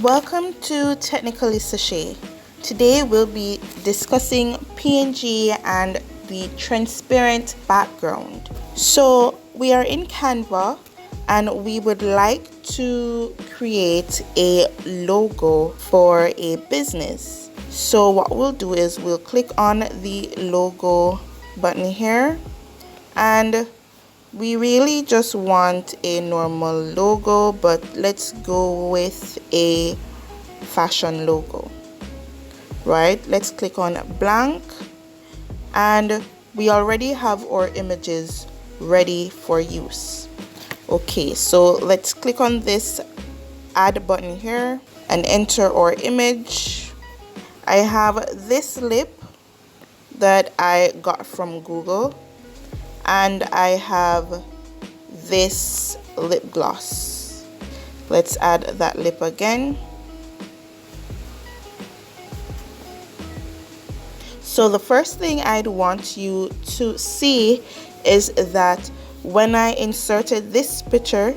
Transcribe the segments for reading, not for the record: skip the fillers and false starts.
Welcome to Technically Sachet. Today we'll be discussing PNG and the transparent background. So we are in Canva and we would like to create a logo for a business. So what we'll do is we'll click on the logo button here, and we really just want a normal logo, but let's go with a fashion logo. Right, let's click on blank, and we already have our images ready for use. Okay, so let's click on this add button here and enter our image. I have this lip that I got from Google, and I have this lip gloss. Let's add that lip again. So the first thing I'd want you to see is that when I inserted this picture,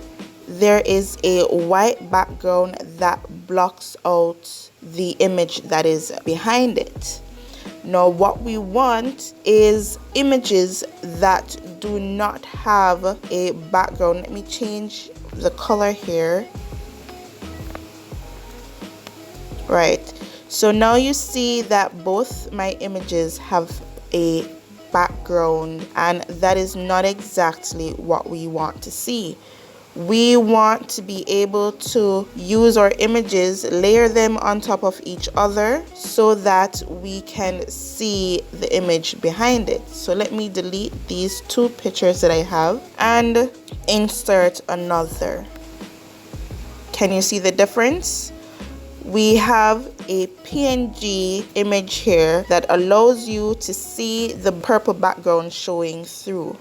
there is a white background that blocks out the image that is behind it. Now what we want is images that do not have a background. Let me change the color here. Right, so now you see that both my images have a background, and that is not exactly what we want to see. We want to be able to use our images, layer them on top of each other so that we can see the image behind it. So let me delete these two pictures that I have and insert another. Can you see the difference? We have a PNG image here that allows you to see the purple background showing through.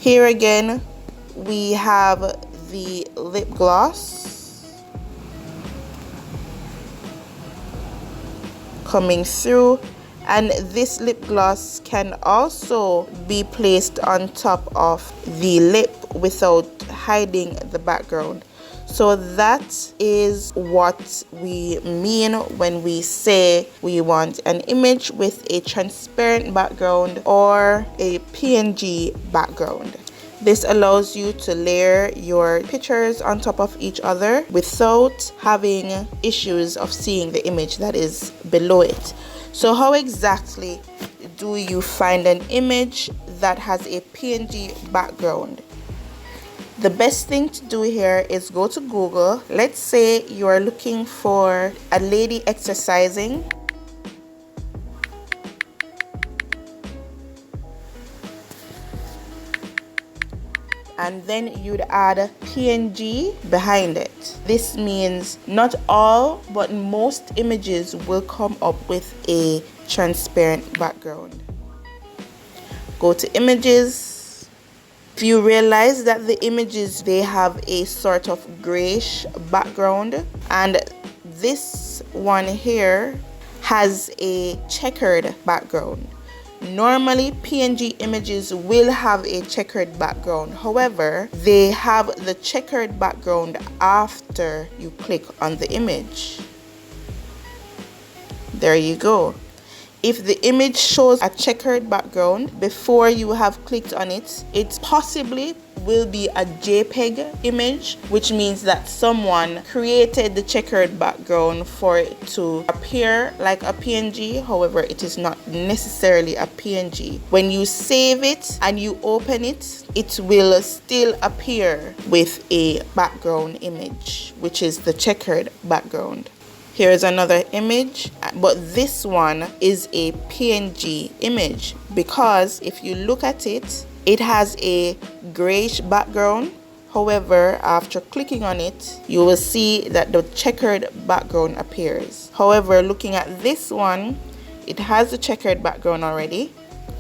Here again, we have the lip gloss coming through, and this lip gloss can also be placed on top of the lip without hiding the background. So that is what we mean when we say we want an image with a transparent background or a PNG background. This allows you to layer your pictures on top of each other without having issues of seeing the image that is below it. So how exactly do you find an image that has a PNG background? The best thing to do here is go to Google. Let's say you are looking for a lady exercising. And then you'd add PNG behind it. This means not all, but most images will come up with a transparent background. Go to images. If you realize that the images, they have a sort of grayish background, and this one here has a checkered background. Normally, PNG images will have a checkered background. However, they have the checkered background after you click on the image. There you go. If the image shows a checkered background before you have clicked on it, it possibly will be a JPEG image, which means that someone created the checkered background for it to appear like a PNG. However, it is not necessarily a PNG. When you save it and you open it, it will still appear with a background image, which is the checkered background. Here's another image, but this one is a PNG image because if you look at it, it has a grayish background. However, after clicking on it, you will see that the checkered background appears. However, looking at this one, it has the checkered background already.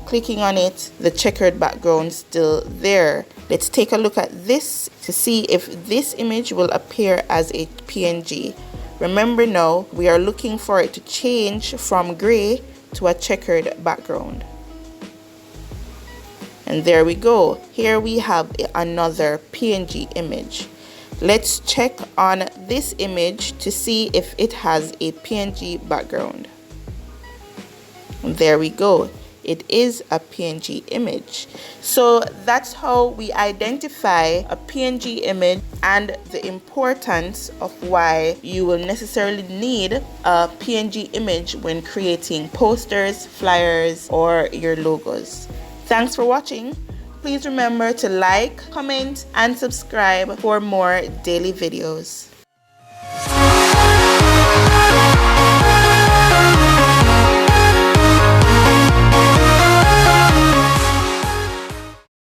Clicking on it, the checkered background still there. Let's take a look at this to see if this image will appear as a PNG. Remember now, we are looking for it to change from gray to a checkered background. And there we go. Here we have another PNG image. Let's check on this image to see if it has a PNG background. There we go. It is a PNG image. So that's how we identify a PNG image and the importance of why you will necessarily need a PNG image when creating posters, flyers, or your logos. Thanks for watching. Please remember to like, comment, and subscribe for more daily videos.